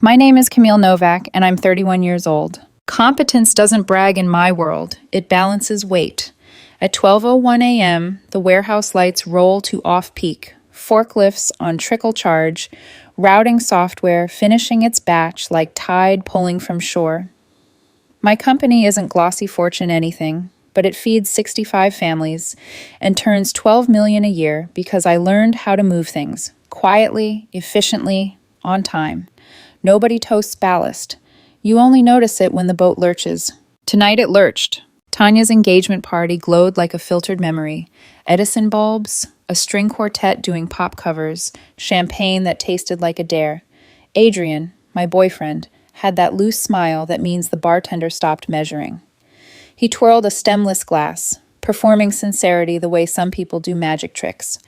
My name is Camille Novak, and I'm 31 years old. Competence doesn't brag in my world, it balances weight. At 12:01 a.m., the warehouse lights roll to off-peak, forklifts on trickle charge, routing software finishing its batch like tide pulling from shore. My company isn't glossy fortune anything, but it feeds 65 families and turns $12 million a year because I learned how to move things quietly, efficiently, on time. Nobody toasts ballast. You only notice it when the boat lurches. Tonight it lurched. Tanya's engagement party glowed like a filtered memory. Edison bulbs, a string quartet doing pop covers, champagne that tasted like a dare. Adrian, my boyfriend, had that loose smile that means the bartender stopped measuring. He twirled a stemless glass, performing sincerity the way some people do magic tricks.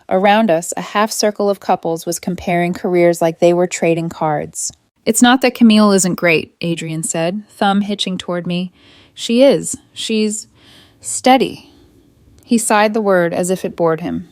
Around us, a half circle of couples was comparing careers like they were trading cards. "It's not that Camille isn't great," Adrian said, thumb hitching toward me. "She is. She's steady." He sighed the word as if it bored him.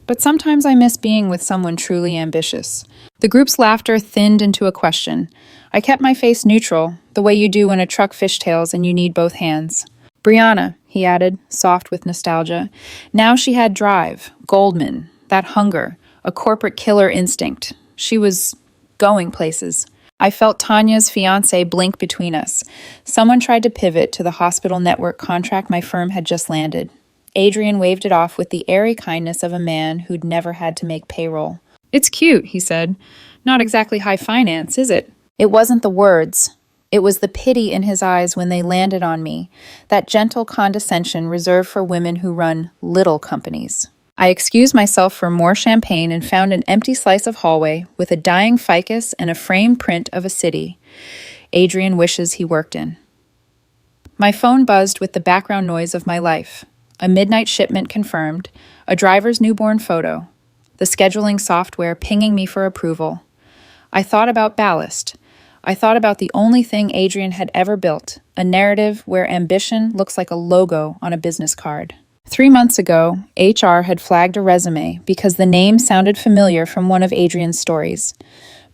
But sometimes I miss being with someone truly ambitious. The group's laughter thinned into a question. I kept my face neutral, the way you do when a truck fishtails and you need both hands. "Brianna," he added, soft with nostalgia. Now she had drive, Goldman, that hunger, a corporate killer instinct. She was going places. I felt Tanya's fiancé blink between us. Someone tried to pivot to the hospital network contract my firm had just landed. Adrian waved it off with the airy kindness of a man who'd never had to make payroll. "It's cute," he said. "Not exactly high finance, is it?" It wasn't the words. It was the pity in his eyes when they landed on me, that gentle condescension reserved for women who run little companies. I excused myself for more champagne and found an empty slice of hallway with a dying ficus and a framed print of a city Adrian wishes he worked in. My phone buzzed with the background noise of my life. A midnight shipment confirmed, a driver's newborn photo, the scheduling software pinging me for approval. I thought about ballast. I thought about the only thing Adrian had ever built, a narrative where ambition looks like a logo on a business card. 3 months ago, HR had flagged a resume because the name sounded familiar from one of Adrian's stories.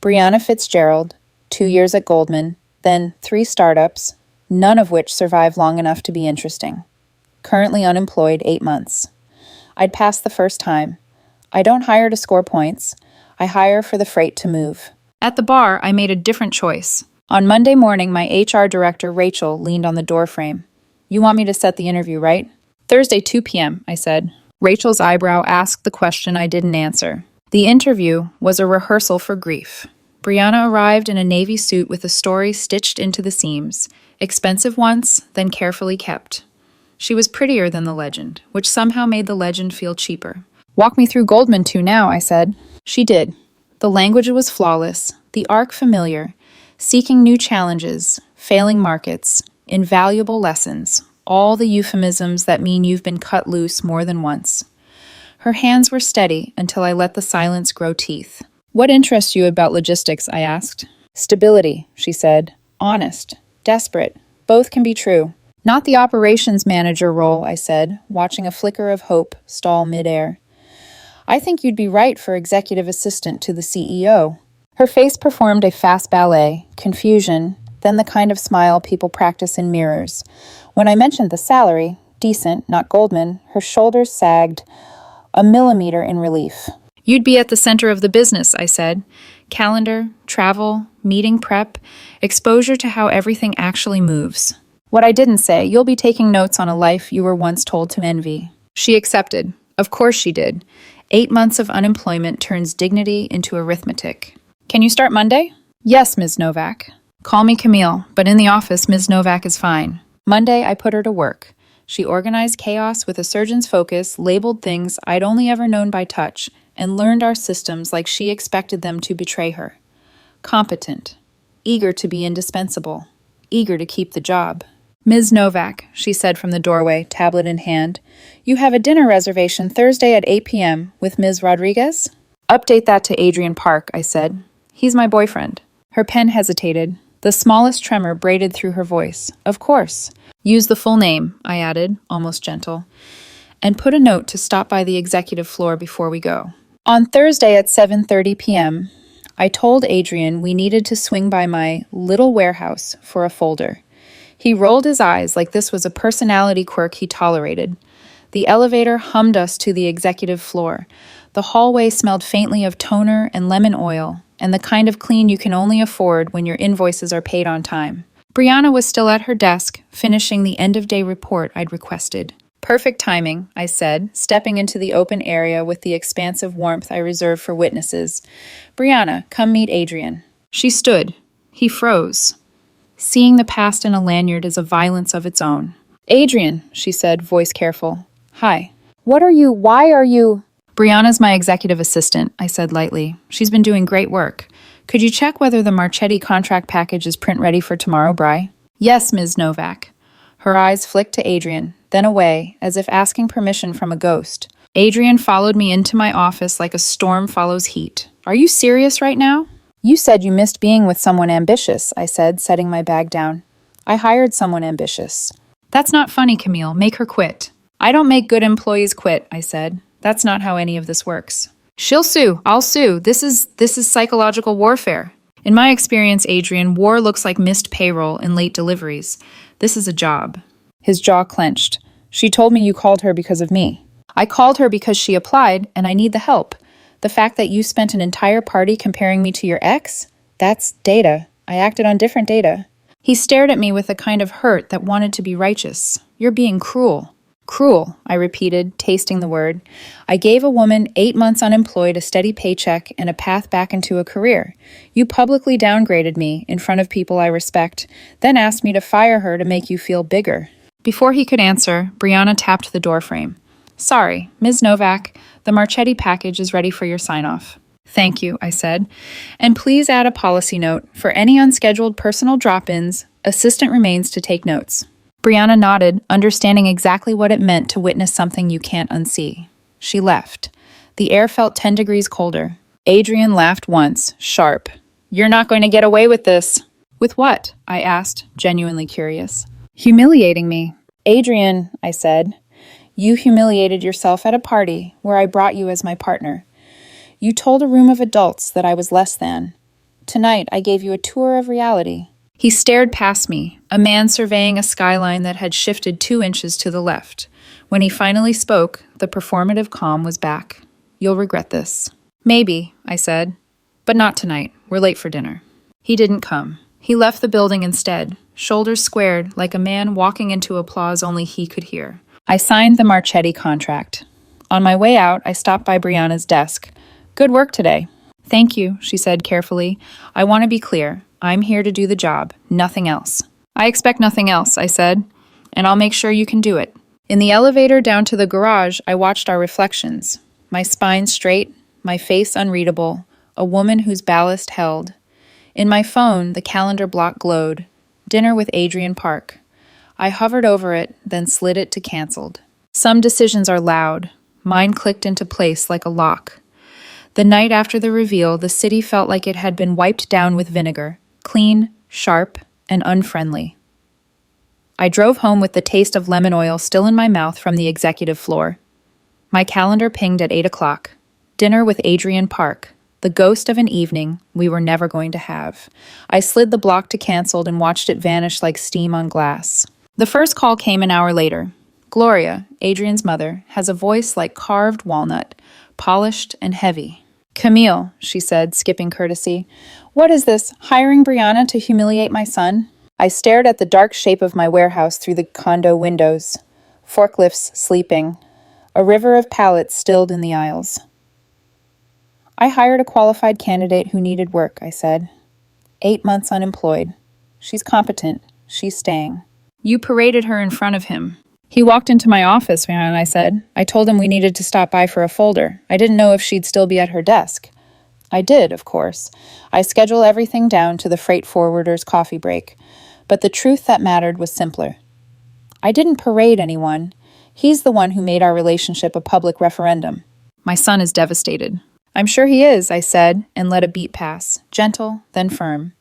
Brianna Fitzgerald, 2 years at Goldman, then 3 startups, none of which survived long enough to be interesting. Currently unemployed 8 months. I'd passed the first time. I don't hire to score points. I hire for the freight to move. At the bar, I made a different choice. On Monday morning, my HR director, Rachel, leaned on the doorframe. "You want me to set the interview, right?" "Thursday, 2 p.m., I said. Rachel's eyebrow asked the question I didn't answer. The interview was a rehearsal for grief. Brianna arrived in a navy suit with a story stitched into the seams. Expensive once, then carefully kept. She was prettier than the legend, which somehow made the legend feel cheaper. "Walk me through Goldman 2 now," I said. She did. The language was flawless, the arc familiar, seeking new challenges, failing markets, invaluable lessons, all the euphemisms that mean you've been cut loose more than once. Her hands were steady until I let the silence grow teeth. "What interests you about logistics?" I asked. "Stability," she said. "Honest. Desperate. Both can be true." "Not the operations manager role," I said, watching a flicker of hope stall midair. "I think you'd be right for executive assistant to the CEO. Her face performed a fast ballet, confusion, then the kind of smile people practice in mirrors. When I mentioned the salary, decent, not Goldman, her shoulders sagged a millimeter in relief. "You'd be at the center of the business," I said. "Calendar, travel, meeting prep, exposure to how everything actually moves. What I didn't say, you'll be taking notes on a life you were once told to envy." She accepted. Of course she did. 8 months of unemployment turns dignity into arithmetic. "Can you start Monday?" "Yes, Ms. Novak." "Call me Camille, but in the office, Ms. Novak is fine." Monday, I put her to work. She organized chaos with a surgeon's focus, labeled things I'd only ever known by touch, and learned our systems like she expected them to betray her. Competent. Eager to be indispensable. Eager to keep the job. "Ms. Novak," she said from the doorway, tablet in hand, "you have a dinner reservation Thursday at 8 p.m. with Ms. Rodriguez?" "Update that to Adrian Park," I said. "He's my boyfriend." Her pen hesitated. The smallest tremor braided through her voice. "Of course." "Use the full name," I added, almost gentle. "And put a note to stop by the executive floor before we go." On Thursday at 7:30 p.m., I told Adrian we needed to swing by my little warehouse for a folder. He rolled his eyes like this was a personality quirk he tolerated. The elevator hummed us to the executive floor. The hallway smelled faintly of toner and lemon oil, and the kind of clean you can only afford when your invoices are paid on time. Brianna was still at her desk, finishing the end-of-day report I'd requested. Perfect timing, I said, stepping into the open area with the expansive warmth I reserve for witnesses. Brianna, come meet Adrian. She stood. He froze. Seeing the past in a lanyard is a violence of its own. Adrian, she said, voice careful. Hi. Why are you? Brianna's my executive assistant, I said lightly. She's been doing great work. Could you check whether the Marchetti contract package is print ready for tomorrow, Bri? Yes, Ms. Novak. Her eyes flicked to Adrian, then away, as if asking permission from a ghost. Adrian followed me into my office like a storm follows heat. Are you serious right now? You said you missed being with someone ambitious, I said, setting my bag down. I hired someone ambitious. That's not funny, Camille. Make her quit. I don't make good employees quit, I said. That's not how any of this works. She'll sue. I'll sue. This is psychological warfare. In my experience, Adrian, war looks like missed payroll and late deliveries. This is a job. His jaw clenched. She told me you called her because of me. I called her because she applied, and I need the help. The fact that you spent an entire party comparing me to your ex? That's data. I acted on different data. He stared at me with a kind of hurt that wanted to be righteous. You're being cruel. Cruel, I repeated, tasting the word. I gave a woman 8 months unemployed, a steady paycheck, and a path back into a career. You publicly downgraded me in front of people I respect, then asked me to fire her to make you feel bigger. Before he could answer, Brianna tapped the doorframe. Sorry, Ms. Novak, the Marchetti package is ready for your sign-off. Thank you, I said. And please add a policy note. For any unscheduled personal drop-ins, assistant remains to take notes. Brianna nodded, understanding exactly what it meant to witness something you can't unsee. She left. The air felt 10 degrees colder. Adrian laughed once, sharp. You're not going to get away with this. With what? I asked, genuinely curious. Humiliating me. Adrian, I said, you humiliated yourself at a party where I brought you as my partner. You told a room of adults that I was less than. Tonight, I gave you a tour of reality. He stared past me, a man surveying a skyline that had shifted 2 inches to the left. When he finally spoke, the performative calm was back. You'll regret this. Maybe, I said. But not tonight. We're late for dinner. He didn't come. He left the building instead, shoulders squared like a man walking into applause only he could hear. I signed the Marchetti contract. On my way out, I stopped by Brianna's desk. Good work today. Thank you, she said carefully. I want to be clear. I'm here to do the job, nothing else. I expect nothing else, I said, and I'll make sure you can do it. In the elevator down to the garage, I watched our reflections. My spine straight, my face unreadable, a woman whose ballast held. In my phone, the calendar block glowed. Dinner with Adrian Park. I hovered over it, then slid it to canceled. Some decisions are loud. Mine clicked into place like a lock. The night after the reveal, the city felt like it had been wiped down with vinegar. Clean, sharp, and unfriendly. I drove home with the taste of lemon oil still in my mouth from the executive floor. My calendar pinged at 8 o'clock. Dinner with Adrian Park, the ghost of an evening we were never going to have. I slid the block to canceled and watched it vanish like steam on glass. The first call came an hour later. Gloria, Adrian's mother, has a voice like carved walnut, polished and heavy. Camille, she said, skipping courtesy. What is this, hiring Brianna to humiliate my son? I stared at the dark shape of my warehouse through the condo windows. Forklifts sleeping. A river of pallets stilled in the aisles. I hired a qualified candidate who needed work, I said. 8 months unemployed. She's competent. She's staying. You paraded her in front of him. He walked into my office, and I said. I told him we needed to stop by for a folder. I didn't know if she'd still be at her desk. I did, of course. I schedule everything down to the freight forwarder's coffee break. But the truth that mattered was simpler. I didn't parade anyone. He's the one who made our relationship a public referendum. My son is devastated. I'm sure he is, I said, and let a beat pass, gentle, then firm.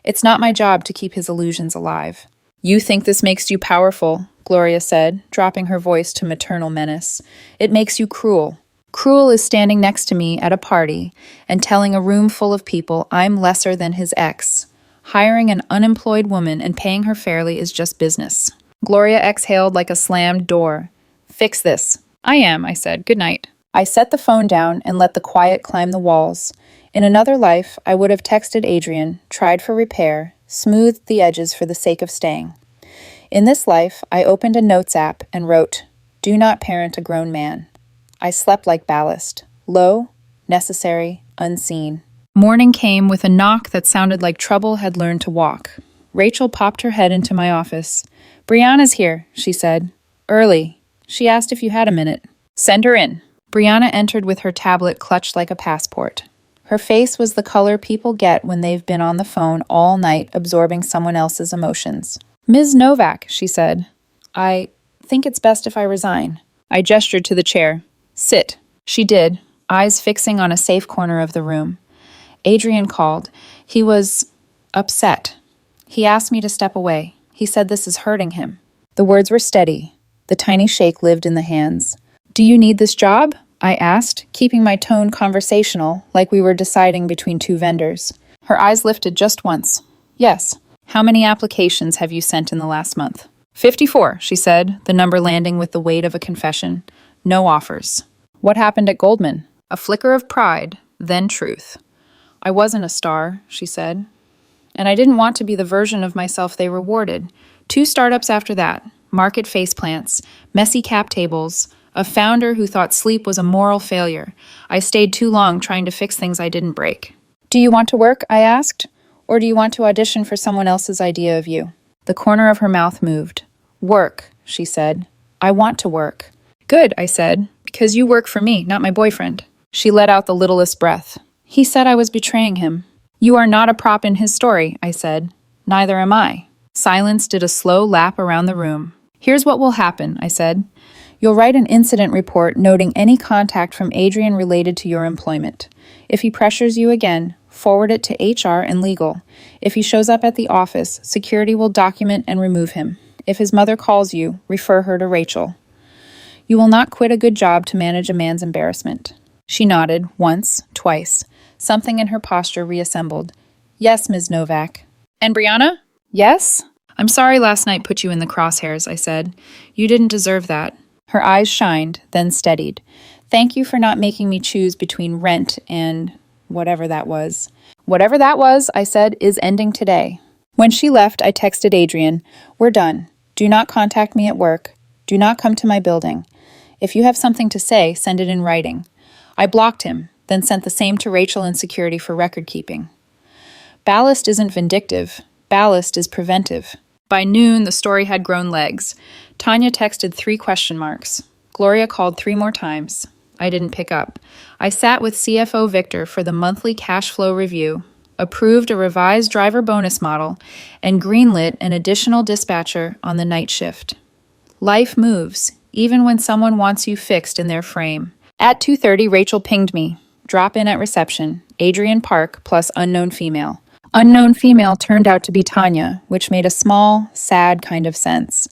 It's not my job to keep his illusions alive. You think this makes you powerful, Gloria said, dropping her voice to maternal menace. It makes you cruel. Cruel is standing next to me at a party and telling a room full of people I'm lesser than his ex. Hiring an unemployed woman and paying her fairly is just business. Gloria exhaled like a slammed door. Fix this. I am, I said. Good night. I set the phone down and let the quiet climb the walls. In another life, I would have texted Adrian, tried for repair, smoothed the edges for the sake of staying. In this life, I opened a notes app and wrote, "Do not parent a grown man." I slept like ballast, low, necessary, unseen. Morning came with a knock that sounded like trouble had learned to walk. Rachel popped her head into my office. "Brianna's here," she said. "Early. She asked if you had a minute." "Send her in." Brianna entered with her tablet clutched like a passport. Her face was the color people get when they've been on the phone all night absorbing someone else's emotions. "Ms. Novak," she said, "I think it's best if I resign." I gestured to the chair. "Sit." She did, eyes fixing on a safe corner of the room. Adrian called. He was upset. He asked me to step away. He said this is hurting him. The words were steady. The tiny shake lived in the hands. "Do you need this job?" I asked, keeping my tone conversational, like we were deciding between two vendors. Her eyes lifted just once. "Yes." "How many applications have you sent in the last month?" 54, she said, the number landing with the weight of a confession. "No offers." "What happened at Goldman?" A flicker of pride, then truth. "I wasn't a star," she said. "And I didn't want to be the version of myself they rewarded. 2 startups after that, market faceplants, messy cap tables, a founder who thought sleep was a moral failure. I stayed too long trying to fix things I didn't break." "Do you want to work?" I asked. "Or do you want to audition for someone else's idea of you?" The corner of her mouth moved. "Work," she said. "I want to work." "Good," I said, "because you work for me, not my boyfriend." She let out the littlest breath. "He said I was betraying him." "You are not a prop in his story," I said. "Neither am I." Silence did a slow lap around the room. "Here's what will happen," I said. "You'll write an incident report noting any contact from Adrian related to your employment. If he pressures you again, forward it to HR and legal. If he shows up at the office, security will document and remove him. If his mother calls you, refer her to Rachel. You will not quit a good job to manage a man's embarrassment." She nodded, once, twice. Something in her posture reassembled. "Yes, Ms. Novak." "And Brianna?" "Yes?" "I'm sorry last night put you in the crosshairs," I said. "You didn't deserve that." Her eyes shined, then steadied. "Thank you for not making me choose between rent and whatever that was." "Whatever that was," I said, "is ending today." When she left, I texted Adrian, "We're done. Do not contact me at work. Do not come to my building. If you have something to say, send it in writing." I blocked him, then sent the same to Rachel in security for record keeping. Ballast isn't vindictive. Ballast is preventive. By noon, the story had grown legs. Tanya texted 3 question marks. Gloria called 3 more times. I didn't pick up. I sat with CFO Victor for the monthly cash flow review, approved a revised driver bonus model, and greenlit an additional dispatcher on the night shift. Life moves, even when someone wants you fixed in their frame. At 2:30, Rachel pinged me. Drop in at reception. Adrian Park plus unknown female. Unknown female turned out to be Tanya, which made a small, sad kind of sense.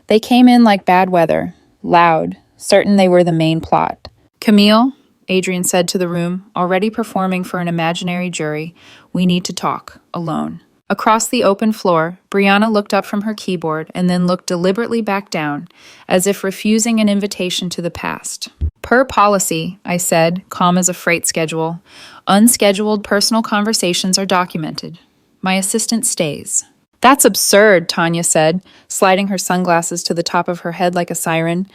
They came in like bad weather, loud, certain they were the main plot. "Camille," Adrian said to the room, already performing for an imaginary jury, "we need to talk, alone." Across the open floor, Brianna looked up from her keyboard and then looked deliberately back down, as if refusing an invitation to the past. "Per policy," I said, calm as a freight schedule, "unscheduled personal conversations are documented. My assistant stays." "That's absurd," Tanya said, sliding her sunglasses to the top of her head like a siren.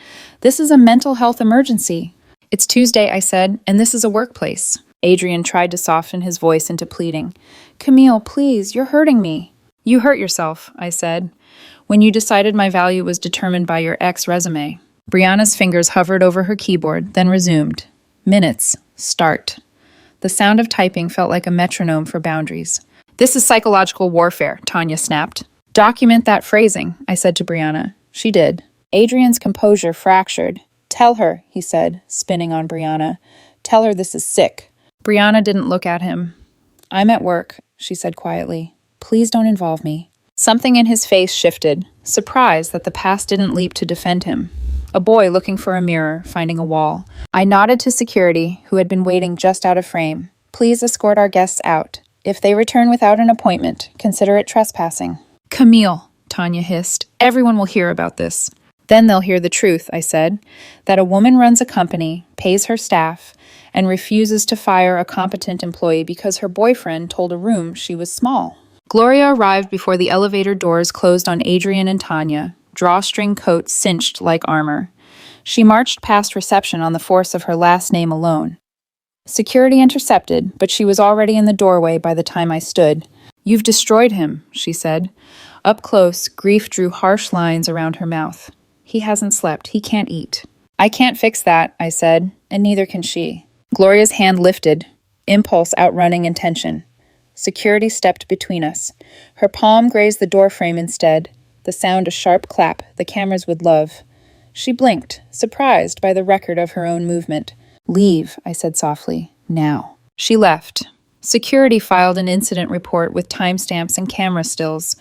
"This is a mental health emergency." "It's Tuesday," I said, "and this is a workplace." Adrian tried to soften his voice into pleading. "Camille, please, you're hurting me." "You hurt yourself," I said, "when you decided my value was determined by your ex-resume." Brianna's fingers hovered over her keyboard, then resumed. Minutes. Start. The sound of typing felt like a metronome for boundaries. "This is psychological warfare," Tanya snapped. "Document that phrasing," I said to Brianna. She did. Adrian's composure fractured. "Tell her," he said, spinning on Brianna. "Tell her this is sick." Brianna didn't look at him. "I'm at work," she said quietly. "Please don't involve me." Something in his face shifted, surprised that the past didn't leap to defend him. A boy looking for a mirror, finding a wall. I nodded to security, who had been waiting just out of frame. Please escort our guests out. If they return without an appointment, consider it trespassing. Camille, Tanya hissed. Everyone will hear about this. Then they'll hear the truth, I said, that a woman runs a company, pays her staff, and refuses to fire a competent employee because her boyfriend told a room she was small. Gloria arrived before the elevator doors closed on Adrian and Tanya, drawstring coats cinched like armor. She marched past reception on the force of her last name alone. Security intercepted, but she was already in the doorway by the time I stood. You've destroyed him, she said. Up close, grief drew harsh lines around her mouth. He hasn't slept. He can't eat. I can't fix that, I said, and neither can she. Gloria's hand lifted, impulse outrunning intention. Security stepped between us. Her palm grazed the doorframe instead, the sound a sharp clap the cameras would love. She blinked, surprised by the record of her own movement. Leave, I said softly. Now. She left. Security filed an incident report with timestamps and camera stills.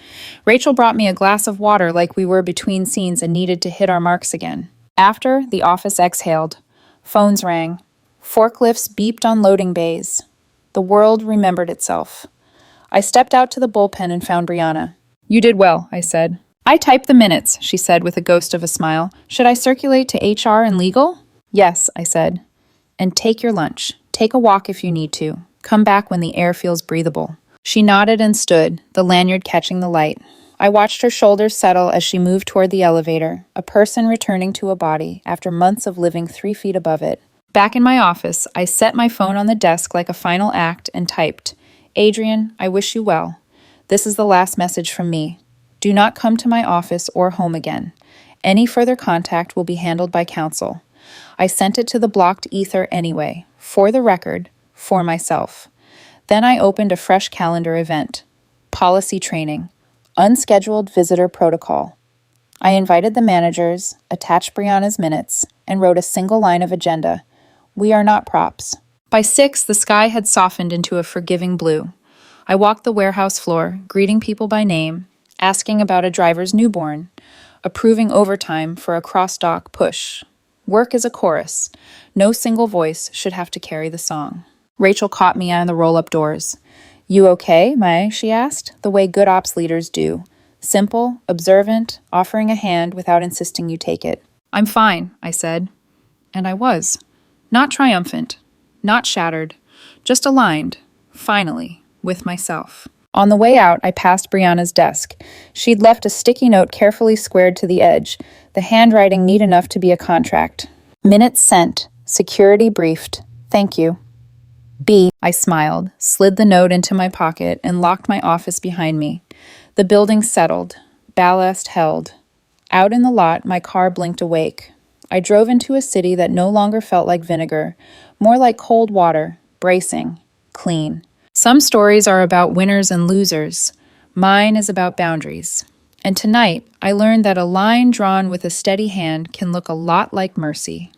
Rachel brought me a glass of water like we were between scenes and needed to hit our marks again. After, the office exhaled. Phones rang. Forklifts beeped on loading bays. The world remembered itself. I stepped out to the bullpen and found Brianna. You did well, I said. I typed the minutes, she said with a ghost of a smile. Should I circulate to HR and legal? Yes, I said. And take your lunch. Take a walk if you need to. Come back when the air feels breathable. She nodded and stood, the lanyard catching the light. I watched her shoulders settle as she moved toward the elevator, a person returning to a body after months of living 3 feet above it. Back in my office, I set my phone on the desk like a final act and typed, Adrian, I wish you well. This is the last message from me. Do not come to my office or home again. Any further contact will be handled by counsel. I sent it to the blocked ether anyway, for the record, for myself. Then I opened a fresh calendar event. Policy training. Unscheduled visitor protocol. I invited the managers, attached Brianna's minutes, and wrote a single line of agenda. We are not props. By 6, the sky had softened into a forgiving blue. I walked the warehouse floor, greeting people by name, asking about a driver's newborn, approving overtime for a cross-dock push. Work is a chorus. No single voice should have to carry the song. Rachel caught me on the roll-up doors. You okay, Mai? She asked, the way good ops leaders do. Simple, observant, offering a hand without insisting you take it. I'm fine, I said. And I was. Not triumphant, not shattered, just aligned, finally, with myself. On the way out, I passed Brianna's desk. She'd left a sticky note carefully squared to the edge, the handwriting neat enough to be a contract. Minutes sent, security briefed. Thank you. B. I smiled, slid the note into my pocket, and locked my office behind me. The building settled, ballast held. Out in the lot, my car blinked awake. I drove into a city that no longer felt like vinegar, more like cold water, bracing, clean. Some stories are about winners and losers. Mine is about boundaries. And tonight, I learned that a line drawn with a steady hand can look a lot like mercy.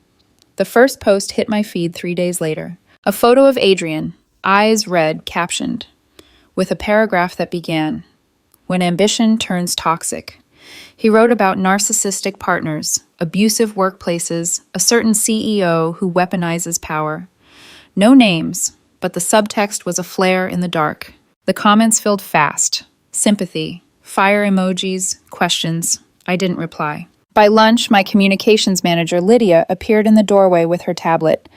The first post hit my feed 3 days later. A photo of Adrian, eyes red, captioned, with a paragraph that began, When ambition turns toxic. He wrote about narcissistic partners, abusive workplaces, a certain CEO who weaponizes power. No names, but the subtext was a flare in the dark. The comments filled fast. Sympathy, fire emojis, questions. I didn't reply. By lunch, my communications manager, Lydia, appeared in the doorway with her tablet.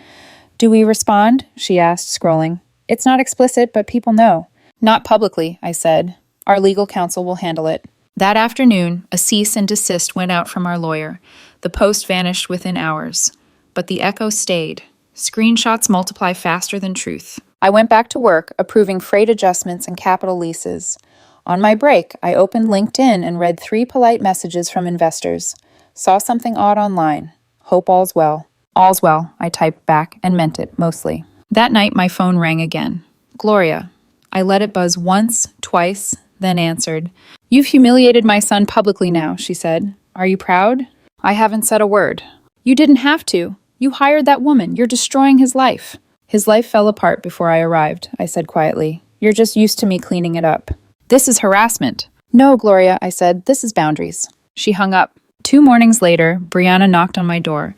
Do we respond? She asked, scrolling. It's not explicit, but people know. Not publicly, I said. Our legal counsel will handle it. That afternoon, a cease and desist went out from our lawyer. The post vanished within hours. But the echo stayed. Screenshots multiply faster than truth. I went back to work, approving freight adjustments and capital leases. On my break, I opened LinkedIn and read 3 polite messages from investors. Saw something odd online. Hope all's well. All's well, I typed back and meant it, mostly. That night, my phone rang again. Gloria. I let it buzz once, twice, then answered. You've humiliated my son publicly now, she said. Are you proud? I haven't said a word. You didn't have to. You hired that woman. You're destroying his life. His life fell apart before I arrived, I said quietly. You're just used to me cleaning it up. This is harassment. No, Gloria, I said. This is boundaries. She hung up. 2 mornings later, Brianna knocked on my door.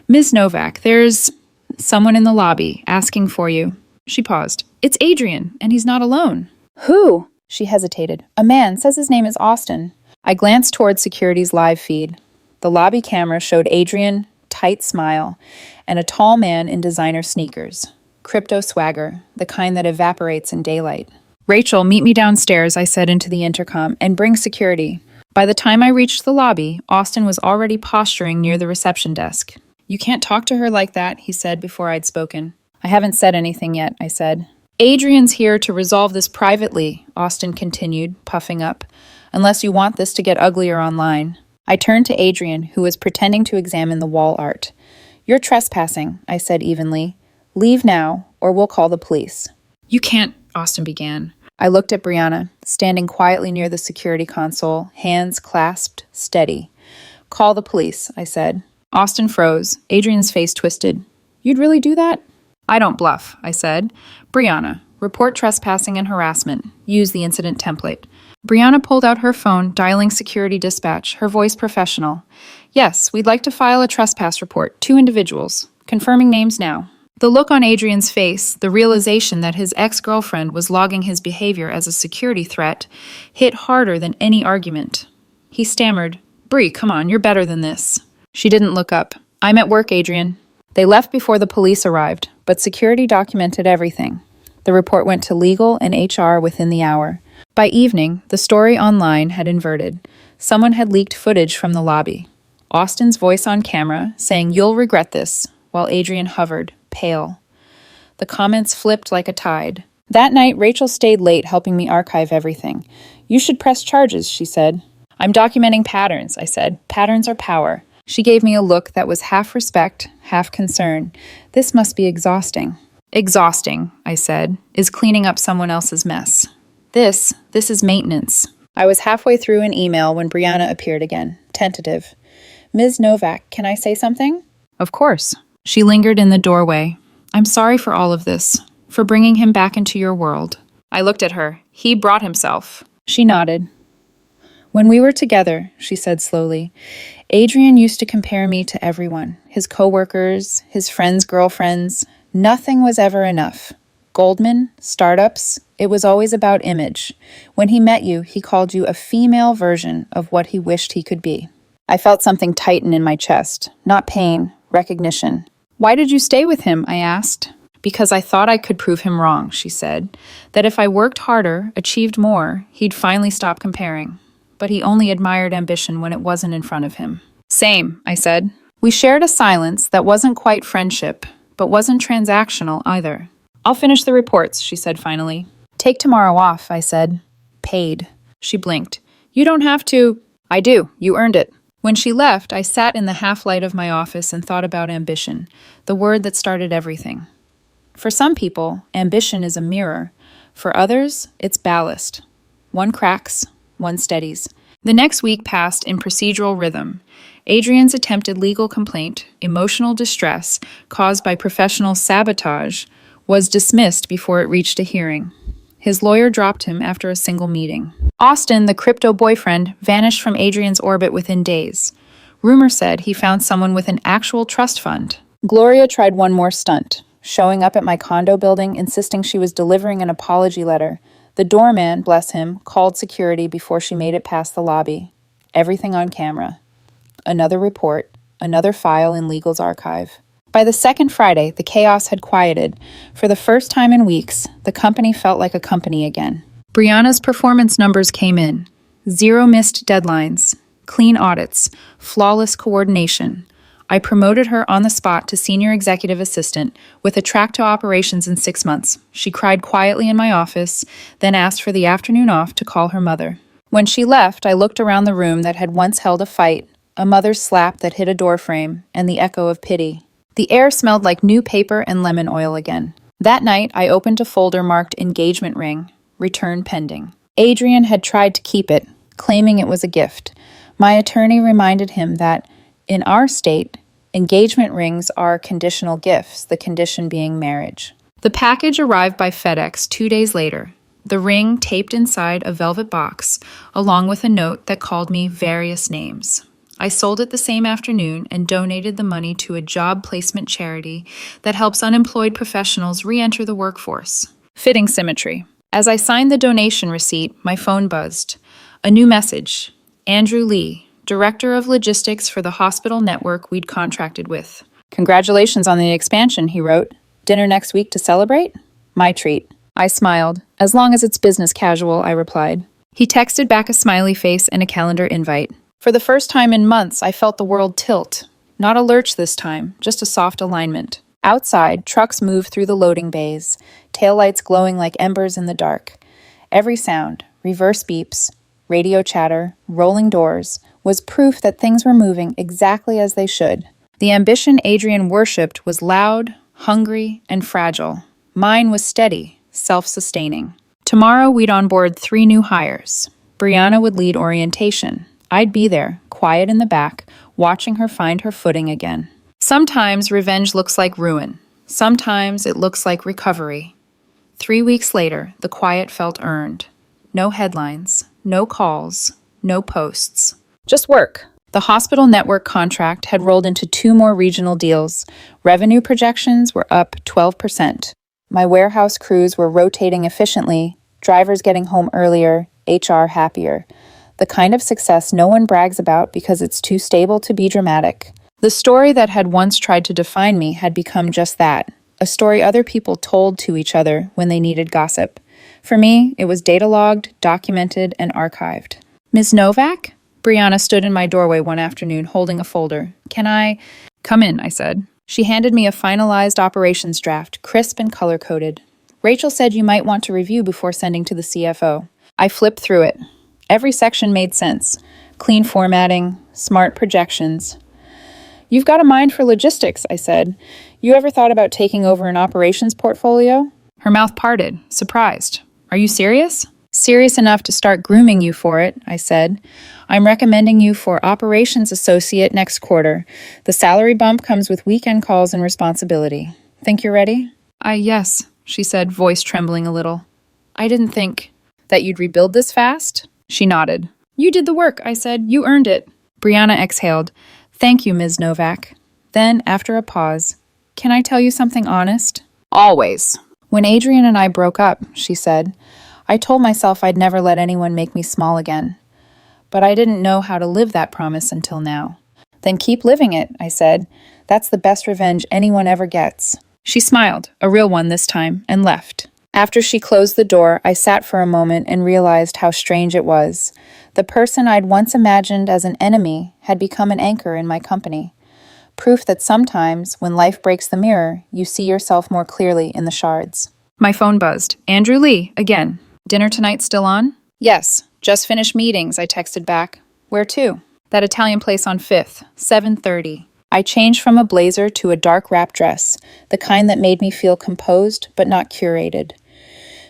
"Ms. Novak, there's someone in the lobby asking for you." She paused. "It's Adrian, and he's not alone." "Who?" She hesitated. "A man, says his name is Austin." I glanced toward security's live feed. The lobby camera showed Adrian, tight smile, and a tall man in designer sneakers. Crypto swagger, the kind that evaporates in daylight. "Rachel, meet me downstairs," I said into the intercom, "and bring security." By the time I reached the lobby, Austin was already posturing near the reception desk. "You can't talk to her like that," he said before I'd spoken. "I haven't said anything yet," I said. "Adrian's here to resolve this privately," Austin continued, puffing up, "unless you want this to get uglier online." I turned to Adrian, who was pretending to examine the wall art. "You're trespassing," I said evenly. "Leave now, or we'll call the police." "You can't," Austin began. I looked at Brianna, standing quietly near the security console, hands clasped, steady. "Call the police," I said. Austin froze. Adrian's face twisted. "You'd really do that?" "I don't bluff," I said. "Brianna, report trespassing and harassment. Use the incident template." Brianna pulled out her phone, dialing security dispatch, her voice professional. "Yes, we'd like to file a trespass report. 2 individuals. Confirming names now." The look on Adrian's face, the realization that his ex-girlfriend was logging his behavior as a security threat, hit harder than any argument. He stammered, "Bree, come on, you're better than this." She didn't look up. "I'm at work, Adrian." They left before the police arrived, but security documented everything. The report went to legal and HR within the hour. By evening, the story online had inverted. Someone had leaked footage from the lobby. Austin's voice on camera saying, "You'll regret this," while Adrian hovered, pale. The comments flipped like a tide. That night, Rachel stayed late helping me archive everything. "You should press charges," she said. "I'm documenting patterns," I said. "Patterns are power." She gave me a look that was half respect, half concern. "This must be exhausting." "Exhausting," I said, "is cleaning up someone else's mess. This is maintenance." I was halfway through an email when Brianna appeared again, tentative. "Ms. Novak, can I say something?" "Of course." She lingered in the doorway. "I'm sorry for all of this, for bringing him back into your world." I looked at her. "He brought himself." She nodded. "When we were together," she said slowly, "Adrian used to compare me to everyone, his coworkers, his friends' girlfriends. Nothing was ever enough. Goldman, startups, it was always about image. When he met you, he called you a female version of what he wished he could be." I felt something tighten in my chest, not pain, recognition. "Why did you stay with him?" I asked. "Because I thought I could prove him wrong," she said. "That if I worked harder, achieved more, he'd finally stop comparing. But he only admired ambition when it wasn't in front of him." "Same," I said. We shared a silence that wasn't quite friendship, but wasn't transactional either. "I'll finish the reports," she said finally. "Take tomorrow off," I said. "Paid." She blinked. "You don't have to." "I do. You earned it." When she left, I sat in the half-light of my office and thought about ambition, the word that started everything. For some people, ambition is a mirror. For others, it's ballast. One cracks, one steadies. The next week passed in procedural rhythm. Adrian's attempted legal complaint, emotional distress caused by professional sabotage, was dismissed before it reached a hearing. His lawyer dropped him after a single meeting. Austin, the crypto boyfriend, vanished from Adrian's orbit within days. Rumor said he found someone with an actual trust fund. Gloria tried one more stunt, showing up at my condo building, insisting she was delivering an apology letter. The doorman, bless him, called security before she made it past the lobby. Everything on camera. Another report, another file in legal's archive. By the second Friday, the chaos had quieted. For the first time in weeks, the company felt like a company again. Brianna's performance numbers came in. 0 missed deadlines, clean audits, flawless coordination. I promoted her on the spot to senior executive assistant with a track to operations in 6 months. She cried quietly in my office, then asked for the afternoon off to call her mother. When she left, I looked around the room that had once held a fight, a mother's slap that hit a doorframe, and the echo of pity. The air smelled like new paper and lemon oil again. That night, I opened a folder marked engagement ring, return pending. Adrian had tried to keep it, claiming it was a gift. My attorney reminded him that, in our state, engagement rings are conditional gifts, the condition being marriage. The package arrived by FedEx 2 days later, the ring taped inside a velvet box, along with a note that called me various names. I sold it the same afternoon and donated the money to a job placement charity that helps unemployed professionals re-enter the workforce. Fitting symmetry. As I signed the donation receipt, my phone buzzed. A new message. Andrew Lee, Director of Logistics for the hospital network we'd contracted with. Congratulations on the expansion, he wrote. Dinner next week to celebrate? My treat. I smiled. As long as it's business casual, I replied. He texted back a smiley face and a calendar invite. For the first time in months, I felt the world tilt. Not a lurch this time, just a soft alignment. Outside, trucks moved through the loading bays, taillights glowing like embers in the dark. Every sound, reverse beeps, radio chatter, rolling doors, was proof that things were moving exactly as they should. The ambition Adrian worshipped was loud, hungry, and fragile. Mine was steady, self-sustaining. Tomorrow, we'd onboard 3 new hires. Brianna would lead orientation. I'd be there, quiet in the back, watching her find her footing again. Sometimes revenge looks like ruin. Sometimes it looks like recovery. 3 weeks later, the quiet felt earned. No headlines, no calls, no posts. Just work. The hospital network contract had rolled into 2 more regional deals. Revenue projections were up 12%. My warehouse crews were rotating efficiently, drivers getting home earlier, HR happier. The kind of success no one brags about because it's too stable to be dramatic. The story that had once tried to define me had become just that, a story other people told to each other when they needed gossip. For me, it was data-logged, documented, and archived. Ms. Novak? Brianna stood in my doorway one afternoon holding a folder. Can I? Come in, I said. She handed me a finalized operations draft, crisp and color-coded. Rachel said you might want to review before sending to the CFO. I flipped through it. Every section made sense. Clean formatting, smart projections. You've got a mind for logistics, I said. You ever thought about taking over an operations portfolio? Her mouth parted, surprised. Are you serious? Serious enough to start grooming you for it, I said. I'm recommending you for operations associate next quarter. The salary bump comes with weekend calls and responsibility. Think you're ready? Yes, she said, voice trembling a little. I didn't think that you'd rebuild this fast? She nodded. You did the work, I said. You earned it. Brianna exhaled. Thank you, Ms. Novak. Then, after a pause, can I tell you something honest? Always. When Adrian and I broke up, she said, I told myself I'd never let anyone make me small again. But I didn't know how to live that promise until now. Then keep living it, I said. That's the best revenge anyone ever gets. She smiled, a real one this time, and left. After she closed the door, I sat for a moment and realized how strange it was. The person I'd once imagined as an enemy had become an anchor in my company. Proof that sometimes, when life breaks the mirror, you see yourself more clearly in the shards. My phone buzzed. Andrew Lee, again. Dinner tonight still on? Yes. Just finished meetings, I texted back. Where to? That Italian place on 5th, 7:30. I changed from a blazer to a dark wrap dress, the kind that made me feel composed but not curated.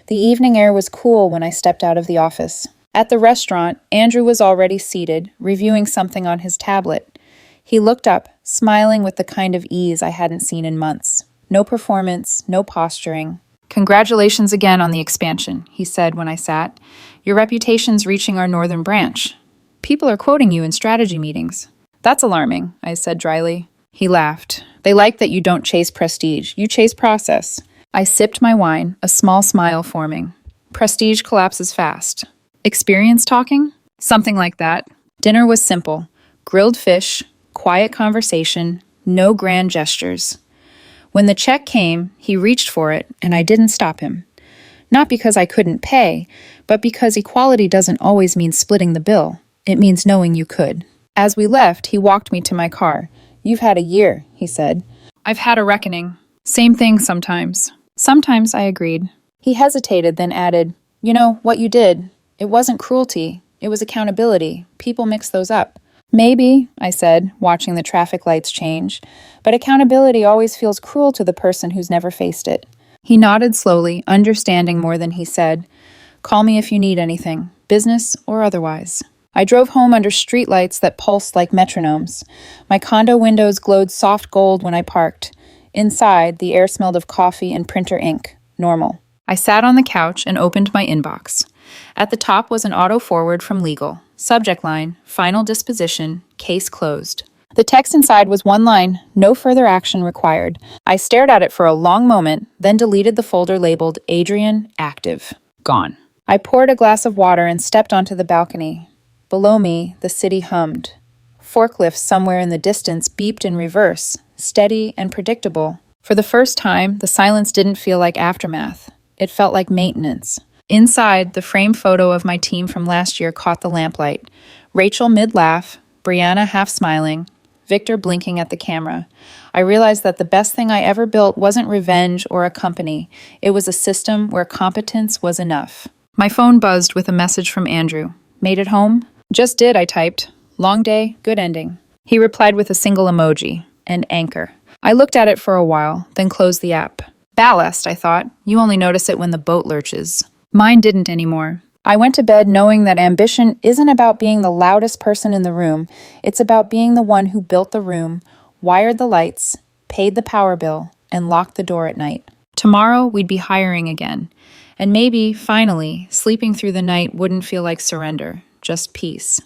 The evening air was cool when I stepped out of the office. At the restaurant, Andrew was already seated, reviewing something on his tablet. He looked up, smiling with the kind of ease I hadn't seen in months. No performance, no posturing. Congratulations again on the expansion, he said when I sat. Your reputation's reaching our northern branch. People are quoting you in strategy meetings. That's alarming, I said dryly. He laughed. They like that you don't chase prestige, you chase process. I sipped my wine, a small smile forming. Prestige collapses fast. Experience talking? Something like that. Dinner was simple. Grilled fish, quiet conversation, no grand gestures. When the check came, he reached for it, and I didn't stop him. Not because I couldn't pay, but because equality doesn't always mean splitting the bill. It means knowing you could. As we left, he walked me to my car. You've had a year, he said. I've had a reckoning. Same thing sometimes. Sometimes, I agreed. He hesitated, then added, You know, what you did, it wasn't cruelty. It was accountability. People mix those up. Maybe, I said, watching the traffic lights change, but accountability always feels cruel to the person who's never faced it. He nodded slowly, understanding more than he said. Call me if you need anything, business or otherwise. I drove home under streetlights that pulsed like metronomes. My condo windows glowed soft gold when I parked. Inside, the air smelled of coffee and printer ink. Normal. I sat on the couch and opened my inbox. At the top was an auto forward from legal. Subject line, final disposition, case closed. The text inside was one line, no further action required. I stared at it for a long moment, then deleted the folder labeled Adrian Active. Gone. I poured a glass of water and stepped onto the balcony. Below me, the city hummed. Forklifts somewhere in the distance beeped in reverse, steady and predictable. For the first time, the silence didn't feel like aftermath. It felt like maintenance. Inside, the framed photo of my team from last year caught the lamplight. Rachel mid-laugh, Brianna half-smiling, Victor blinking at the camera. I realized that the best thing I ever built wasn't revenge or a company. It was a system where competence was enough. My phone buzzed with a message from Andrew. Made it home? Just did, I typed. Long day, good ending. He replied with a single emoji, an anchor. I looked at it for a while, then closed the app. Ballast, I thought. You only notice it when the boat lurches. Mine didn't anymore. I went to bed knowing that ambition isn't about being the loudest person in the room. It's about being the one who built the room, wired the lights, paid the power bill, and locked the door at night. Tomorrow, we'd be hiring again. And maybe, finally, sleeping through the night wouldn't feel like surrender, just peace.